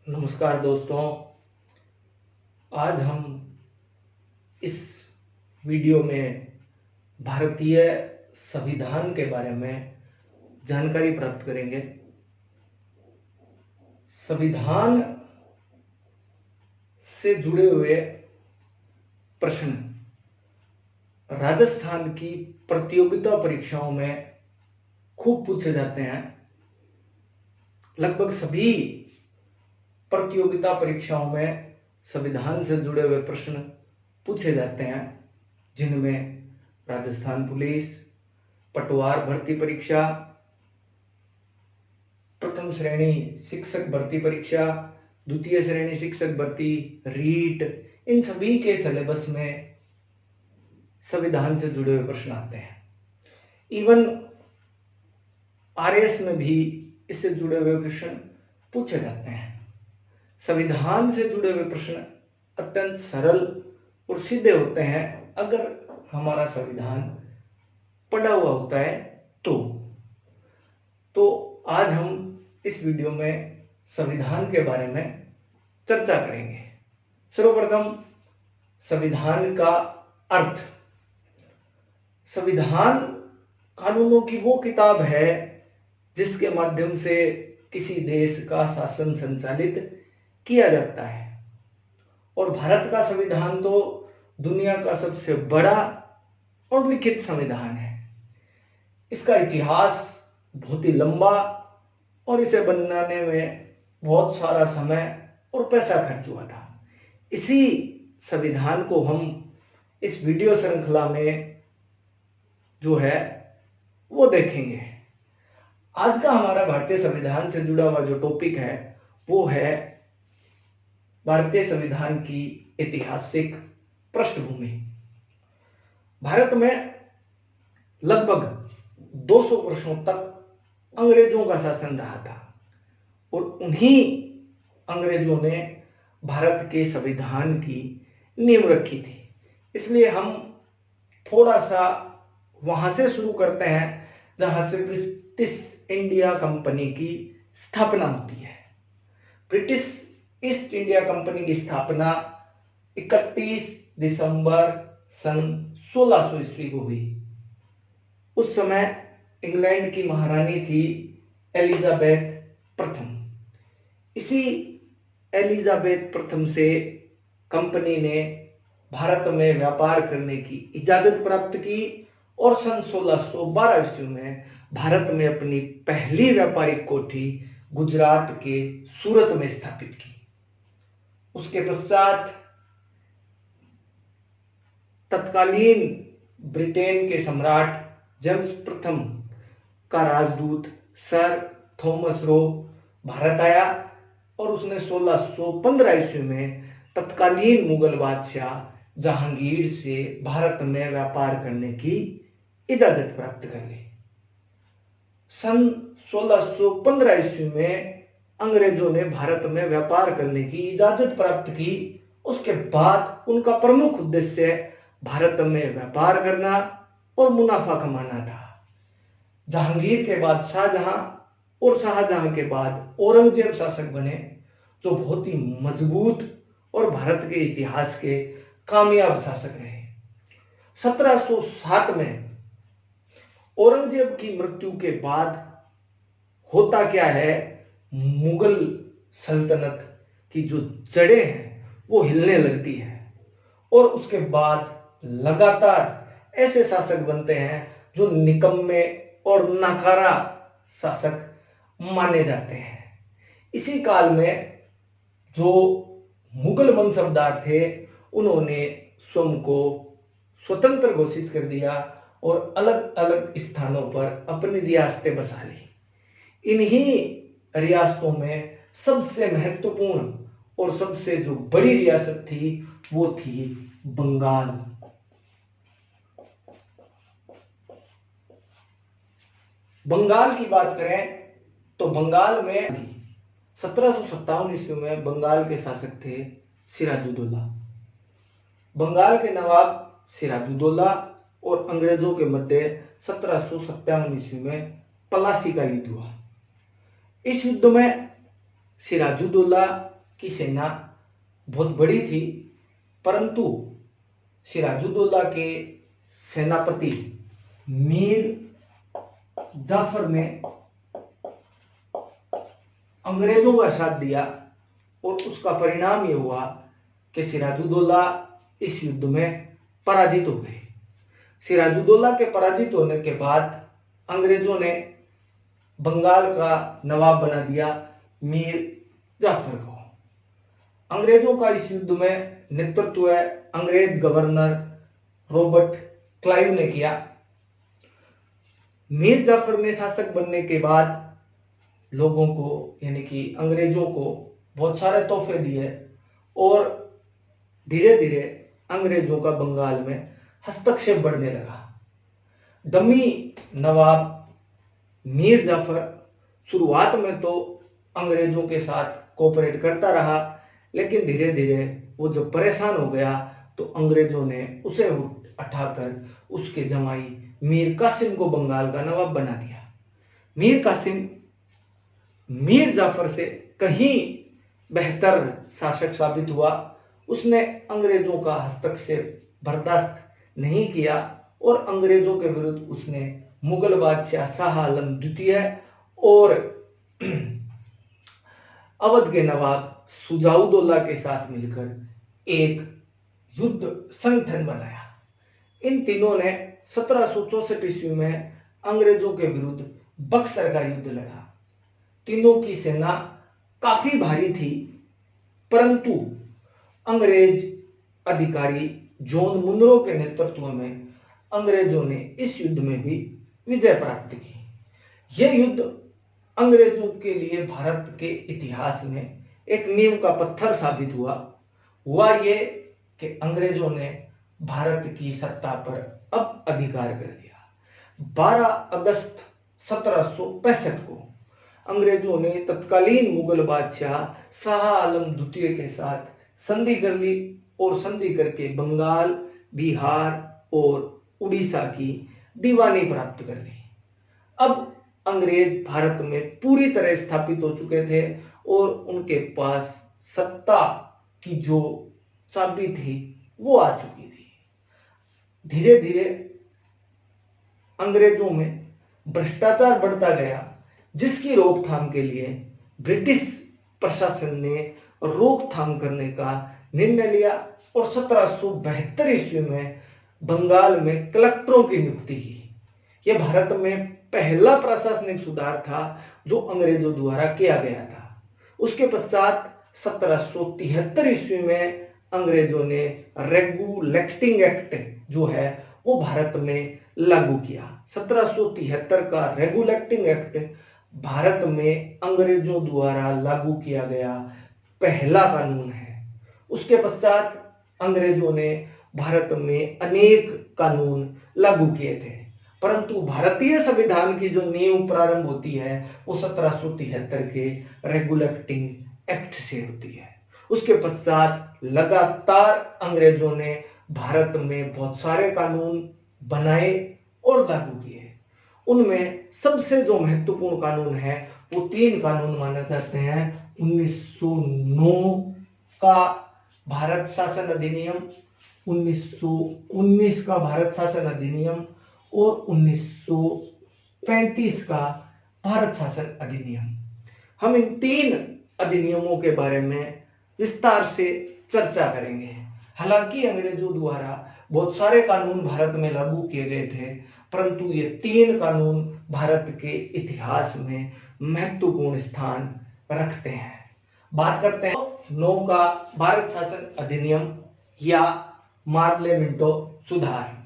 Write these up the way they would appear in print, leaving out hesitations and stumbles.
नमस्कार दोस्तों। आज हम इस वीडियो में भारतीय संविधान के बारे में जानकारी प्राप्त करेंगे। संविधान से जुड़े हुए प्रश्न राजस्थान की प्रतियोगिता परीक्षाओं में खूब पूछे जाते हैं। लगभग सभी प्रतियोगिता परीक्षाओं में संविधान से जुड़े हुए प्रश्न पूछे जाते हैं, जिनमें राजस्थान पुलिस, पटवार भर्ती परीक्षा, प्रथम श्रेणी शिक्षक भर्ती परीक्षा, द्वितीय श्रेणी शिक्षक भर्ती, रीट, इन सभी के सिलेबस में संविधान से जुड़े हुए प्रश्न आते हैं। इवन आरएस में भी इससे जुड़े हुए प्रश्न पूछे जाते हैं। संविधान से जुड़े हुए प्रश्न अत्यंत सरल और सीधे होते हैं अगर हमारा संविधान पढ़ा हुआ होता है तो आज हम इस वीडियो में संविधान के बारे में चर्चा करेंगे। सर्वप्रथम संविधान का अर्थ। संविधान कानूनों की वो किताब है जिसके माध्यम से किसी देश का शासन संचालित किया जाता है, और भारत का संविधान तो दुनिया का सबसे बड़ा और लिखित संविधान है। इसका इतिहास बहुत ही लंबा और इसे बनाने में बहुत सारा समय और पैसा खर्च हुआ था। इसी संविधान को हम इस वीडियो श्रृंखला में जो है वो देखेंगे। आज का हमारा भारतीय संविधान से जुड़ा हुआ जो टॉपिक है वो है भारतीय संविधान की ऐतिहासिक पृष्ठभूमि। भारत में लगभग 200 वर्षों तक अंग्रेजों का शासन रहा था, और उन्हीं अंग्रेजों ने भारत के संविधान की नींव रखी थी। इसलिए हम थोड़ा सा वहां से शुरू करते हैं जहां से ब्रिटिश इंडिया कंपनी की स्थापना होती है। ब्रिटिश ईस्ट इंडिया कंपनी की स्थापना 31 दिसंबर सन 1600 ईस्वी को हुई। उस समय इंग्लैंड की महारानी थी एलिजाबेथ प्रथम। इसी एलिजाबेथ प्रथम से कंपनी ने भारत में व्यापार करने की इजाजत प्राप्त की, और सन 1612 ईस्वी में भारत में अपनी पहली व्यापारिक कोठी गुजरात के सूरत में स्थापित की। उसके पश्चात तत्कालीन ब्रिटेन के सम्राट जेम्स प्रथम का राजदूत सर थॉमस रो भारत आया, और उसने 1615 ईस्वी में तत्कालीन मुगल बादशाह जहांगीर से भारत में व्यापार करने की इजाजत प्राप्त कर ली। सन 1615 ईस्वी में अंग्रेजों ने भारत में व्यापार करने की इजाजत प्राप्त की। उसके बाद उनका प्रमुख उद्देश्य भारत में व्यापार करना और मुनाफा कमाना था। जहांगीर के बाद शाहजहां और शाहजहां के बाद औरंगजेब शासक बने, जो बहुत ही मजबूत और भारत के इतिहास के कामयाब शासक रहे। 1707 में औरंगजेब की मृत्यु के बाद होता क्या है, मुगल सल्तनत की जो जड़ें हैं वो हिलने लगती है, और उसके बाद लगातार ऐसे शासक बनते हैं जो निकम्मे और नाकारा शासक माने जाते हैं। इसी काल में जो मुगल मनसबदार थे उन्होंने स्वयं को स्वतंत्र घोषित कर दिया और अलग अलग स्थानों पर अपनी रियासतें बसा ली। इन्हीं रियासतों में सबसे महत्वपूर्ण और सबसे जो बड़ी रियासत थी वो थी बंगाल। बंगाल की बात करें तो बंगाल में 1757 ईस्वी में बंगाल के शासक थे सिराजुद्दौला। बंगाल के नवाब सिराजुद्दौला और अंग्रेजों के मध्य 1757 ईस्वी में पलासी का युद्ध हुआ। इस युद्ध में सिराजुद्दौला की सेना बहुत बड़ी थी, परंतु सिराजुद्दौला के सेनापति मीर जाफर ने अंग्रेजों का साथ दिया और उसका परिणाम ये हुआ कि सिराजुद्दौला इस युद्ध में पराजित हो गए। सिराजुद्दौला के पराजित होने के बाद अंग्रेजों ने बंगाल का नवाब बना दिया मीर जाफर को। अंग्रेजों का इस युद्ध में नेतृत्व अंग्रेज गवर्नर रॉबर्ट क्लाइव ने किया। मीर जाफर ने शासक बनने के बाद लोगों को यानी कि अंग्रेजों को बहुत सारे तोहफे दिए और धीरे धीरे अंग्रेजों का बंगाल में हस्तक्षेप बढ़ने लगा। डमी नवाब मीर जाफर शुरुआत में तो अंग्रेजों के साथ कोऑपरेट करता रहा, लेकिन धीरे धीरे वो जब परेशान हो गया तो अंग्रेजों ने उसे उठाकर उसके जमाई मीर कासिम को बंगाल का नवाब बना दिया। मीर कासिम मीर जाफर से कहीं बेहतर शासक साबित हुआ। उसने अंग्रेजों का हस्तक्षेप बर्दाश्त नहीं किया और अंग्रेजों के विरुद्ध उसने मुगल बादशाह शाह आलम द्वितीय और अवध के नवाब शुजाउद्दौला के साथ मिलकर एक युद्ध संगठन बनाया। इन तीनों ने 1764 ईस्वी में अंग्रेजों के विरुद्ध बक्सर का युद्ध लड़ा। तीनों की सेना काफी भारी थी, परंतु अंग्रेज अधिकारी जॉन मुनरो के नेतृत्व में अंग्रेजों ने इस युद्ध में भी विजय प्राप्त की। यह युद्ध अंग्रेजों के लिए भारत के इतिहास में एक नींव का पत्थर साबित हुआ ये कि अंग्रेजों ने भारत की सत्ता पर अब अधिकार कर दिया। 12 अगस्त 1765 को अंग्रेजों ने तत्कालीन मुगल बादशाह शाह आलम द्वितीय के साथ संधि कर ली और संधि करके बंगाल, बिहार और उड़ीसा की दीवानी प्राप्त कर ली। अब अंग्रेज भारत में पूरी तरह स्थापित हो चुके थे और उनके पास सत्ता की जो चाबी थी वो आ चुकी थी। धीरे धीरे अंग्रेजों में भ्रष्टाचार बढ़ता गया, जिसकी रोकथाम के लिए ब्रिटिश प्रशासन ने रोकथाम करने का निर्णय लिया और 1772 ईस्वी में बंगाल में कलेक्टरों की नियुक्ति की। यह भारत में पहला प्रशासनिक सुधार था जो अंग्रेजों द्वारा किया गया था। उसके पश्चात 1773 ईस्वी में अंग्रेजों ने रेगुलेटिंग एक्ट जो है वो भारत में लागू किया। 1773 का रेगुलेटिंग एक्ट भारत में अंग्रेजों द्वारा लागू किया गया पहला कानून है। उसके पश्चात अंग्रेजों ने भारत में अनेक कानून लागू किए थे, परंतु भारतीय संविधान की जो नींव प्रारंभ होती है वो 1773 के रेगुलेटिंग एक्ट से होती है। उसके पश्चात लगातार अंग्रेजों ने भारत में बहुत सारे कानून बनाए और लागू किए। उनमें सबसे जो महत्वपूर्ण कानून है वो 3 कानून माने जाते हैं। 1909 का भारत शासन अधिनियम, 1919 का भारत शासन अधिनियम और 1935 का भारत शासन अधिनियम। हम इन 3 अधिनियमों के बारे में विस्तार से चर्चा करेंगे। हालांकि अंग्रेजों द्वारा बहुत सारे कानून भारत में लागू किए गए थे, परंतु ये 3 कानून भारत के इतिहास में महत्वपूर्ण स्थान रखते हैं। बात करते हैं 9 का भारत शासन अधिनियम या मार्ले मिंटो सुधार।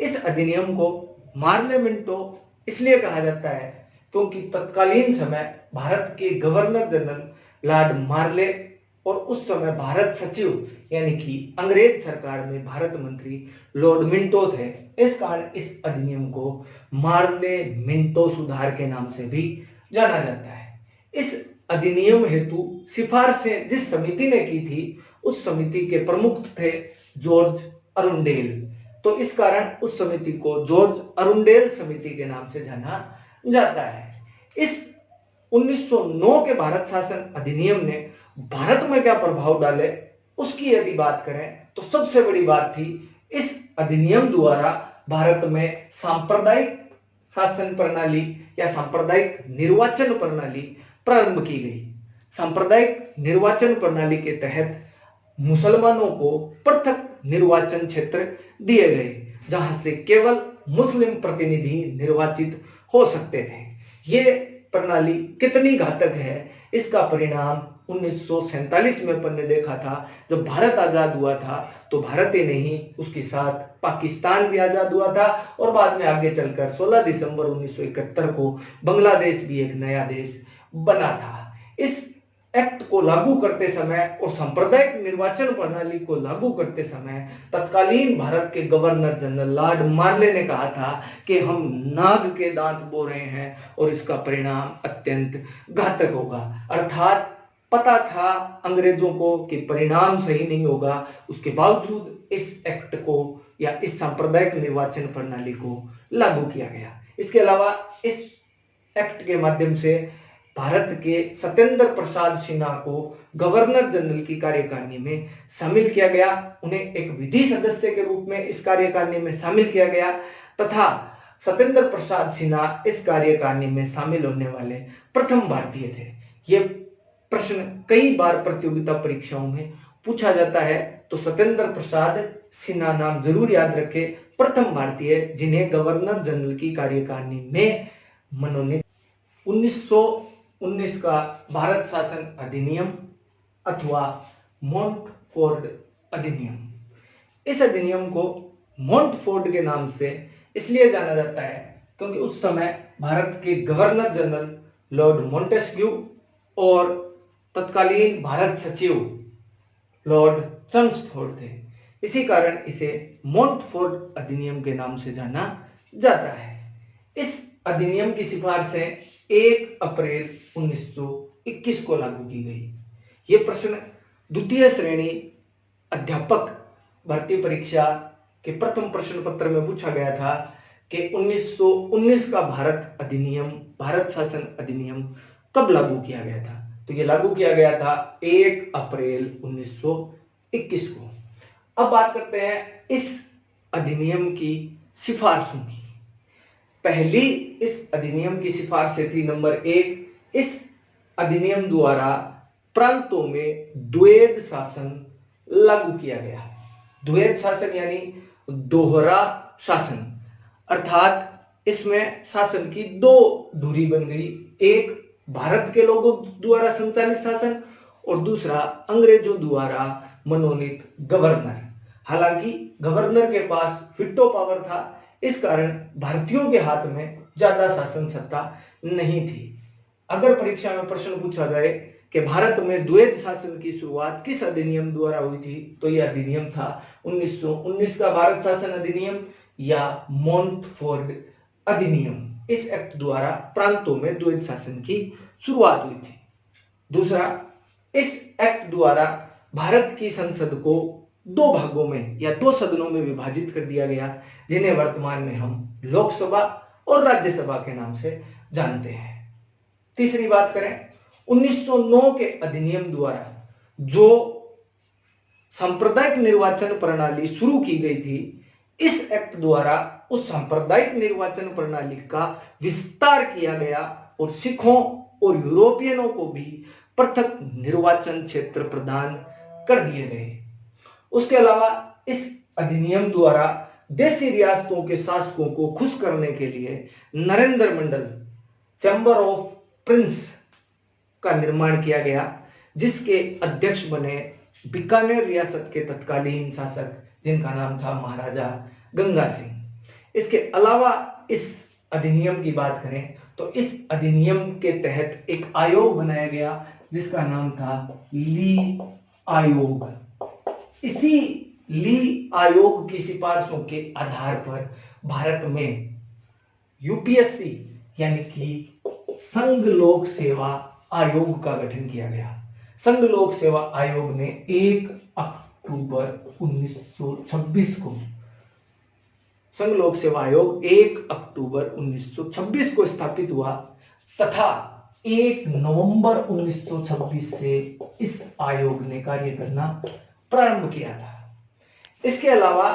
इस अधिनियम को मार्ले मिंटो इसलिए कहा जाता है क्योंकि तत्कालीन समय भारत के गवर्नर जनरल लॉर्ड मार्ले और उस समय भारत सचिव यानी कि अंग्रेज सरकार में भारत मंत्री लॉर्ड मिंटो थे। इस कारण इस अधिनियम को मार्ले मिंटो सुधार के नाम से भी जाना जाता है। इस अधिनियम हेतु सिफारिशें जिस समिति ने की थी उस समिति के प्रमुख थे जॉर्ज अरुंडेल, तो इस कारण उस समिति को जॉर्ज अरुंडेल समिति के नाम से जाना जाता है। इस 1909 के भारत शासन अधिनियम ने भारत में क्या प्रभाव डाले उसकी यदि बात करें तो सबसे बड़ी बात थी, इस अधिनियम द्वारा भारत में सांप्रदायिक शासन प्रणाली या सांप्रदायिक निर्वाचन प्रणाली प्रारंभ की गई। सांप्रदायिक निर्वाचन प्रणाली के तहत मुसलमानों को पृथक निर्वाचन क्षेत्र दिए गए, जहां से केवल मुस्लिम प्रतिनिधि निर्वाचित हो सकते थे। ये प्रणाली कितनी घातक है इसका परिणाम 1947 में अपन ने देखा था। जब भारत आजाद हुआ था तो भारत ही नहीं, उसके साथ पाकिस्तान भी आजाद हुआ था और बाद में आगे चलकर 16 दिसंबर 1971 को बांग्लादेश भी एक नया देश बना था। इस एक्ट को लागू करते समय और सांप्रदायिक निर्वाचन प्रणाली को लागू करते समय तत्कालीन भारत के गवर्नर जनरल लॉर्ड मार्ले ने कहा था कि हम नाग के दांत बो रहे हैं और इसका परिणाम अत्यंत घातक होगा। अर्थात पता था अंग्रेजों को कि परिणाम सही नहीं होगा, उसके बावजूद इस एक्ट को या इस सांप्रदायिक निर्वाचन प्रणाली को लागू किया गया। इसके अलावा इस एक्ट के माध्यम से भारत के सत्येंद्र प्रसाद सिन्हा को गवर्नर जनरल की कार्यकारिणी में शामिल किया गया। उन्हें एक विधि सदस्य के रूप में इस कार्यकारिणी में शामिल किया गया तथा सत्येंद्र प्रसाद सिन्हा इस कार्यकारिणी में शामिल होने वाले प्रथम भारतीय थे। ये प्रश्न कई बार प्रतियोगिता परीक्षाओं में पूछा जाता है, तो सत्येंद्र प्रसाद सिन्हा नाम जरूर याद रखें, प्रथम भारतीय जिन्हें गवर्नर जनरल की कार्यकारिणी में मनोनीत 1919 का भारत शासन अधिनियम अथवा मोंटफोर्ड अधिनियम। इस अधिनियम को मोंटफोर्ड के नाम से इसलिए जाना जाता है क्योंकि उस समय भारत के गवर्नर जनरल लॉर्ड मोंटेस्क्यू और तत्कालीन भारत सचिव लॉर्ड चेम्सफोर्ड थे। इसी कारण इसे मोंटफोर्ड अधिनियम के नाम से जाना जाता है। इस अधिनियम की सिफारिशें 1 अप्रैल 1921 को लागू की गई। ये प्रश्न द्वितीय श्रेणी अध्यापक भर्ती परीक्षा के प्रथम प्रश्न पत्र में पूछा गया था कि 1919 का भारत शासन अधिनियम कब लागू किया गया था। तो ये लागू किया गया था 1 अप्रैल 1921 को। अब बात करते हैं इस अधिनियम की सिफारिशों की। पहली इस अधिनियम की सिफारिश थी नंबर 1, इस अधिनियम द्वारा प्रांतों में द्वैध शासन लागू किया गया। द्वैध शासन यानी दोहरा शासन, अर्थात इसमें शासन की दो धुरी बन गई, एक भारत के लोगों द्वारा संचालित शासन और दूसरा अंग्रेजों द्वारा मनोनीत गवर्नर। हालांकि गवर्नर के पास वीटो पावर था, इस कारण भारतीयों के हाथ में ज्यादा शासन सत्ता नहीं थी। अगर परीक्षा में प्रश्न पूछा जाए कि भारत में द्वैध शासन की शुरुआत किस अधिनियम द्वारा हुई थी, तो यह अधिनियम था 1919 का भारत शासन अधिनियम या मोंटफोर्ड अधिनियम। इस एक्ट द्वारा प्रांतों में द्वैध शासन की शुरुआत हुई थी। दूसरा, इस एक्ट द्वारा भारत की संसद को दो भागों में या दो सदनों में विभाजित कर दिया गया, जिन्हें वर्तमान में हम लोकसभा और राज्यसभा के नाम से जानते हैं। तीसरी बात करें, 1909 के अधिनियम द्वारा जो सांप्रदायिक निर्वाचन प्रणाली शुरू की गई थी, इस एक्ट द्वारा उस सांप्रदायिक निर्वाचन प्रणाली का विस्तार किया गया और सिखों और यूरोपियनों को भी पृथक निर्वाचन क्षेत्र प्रदान कर दिए गए। उसके अलावा इस अधिनियम द्वारा देशी रियासतों के शासकों को खुश करने के लिए नरेंद्र मंडल चैम्बर ऑफ प्रिंस का निर्माण किया गया, जिसके अध्यक्ष बने बीकानेर रियासत के तत्कालीन शासक, जिनका नाम था महाराजा गंगा सिंह। इसके अलावा इस अधिनियम की बात करें तो इस अधिनियम के तहत एक आयोग बनाया गया जिसका नाम था ली आयोग। इसी ली आयोग की सिफारिशों के आधार पर भारत में यूपीएससी यानी कि संघ लोक सेवा आयोग का गठन किया गया। संघ लोक सेवा आयोग ने 1 अक्टूबर 1926 को संघ लोक सेवा आयोग 1 अक्टूबर 1926 को स्थापित हुआ तथा 1 नवंबर 1926 से इस आयोग ने कार्य करना प्रारंभ किया था। इसके अलावा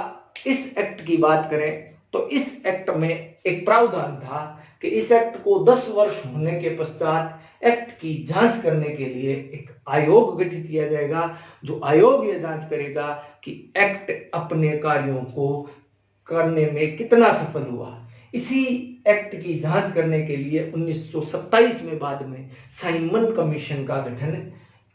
इस एक्ट की बात करें तो इस एक्ट में एक प्रावधान था कि इस एक्ट को 10 वर्ष होने के पश्चात एक्ट की जांच करने के लिए एक आयोग गठित किया जाएगा, जो आयोग यह जांच करेगा कि एक्ट अपने कार्यों को करने में कितना सफल हुआ। इसी एक्ट की जांच करने के लिए 1927 में बाद में साइमन कमीशन का गठन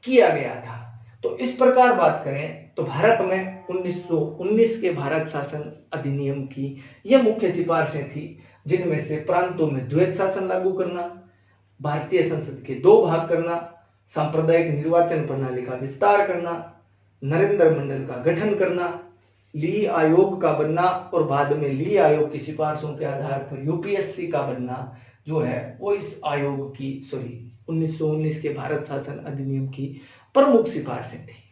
किया गया था। तो इस प्रकार बात करें तो भारत में 1919 के भारत शासन अधिनियम की यह मुख्य सिफारिशें थी, जिनमें से प्रांतों में द्वैत शासन लागू करना, भारतीय संसद के 2 भाग करना, सांप्रदायिक निर्वाचन प्रणाली का विस्तार करना, नरेंद्र मंडल का गठन करना, ली आयोग का बनना और बाद में ली आयोग की सिफारिशों के आधार पर यूपीएससी का बनना जो है वो इस आयोग की 1919 के भारत शासन अधिनियम की प्रमुख सिफारिशें थी।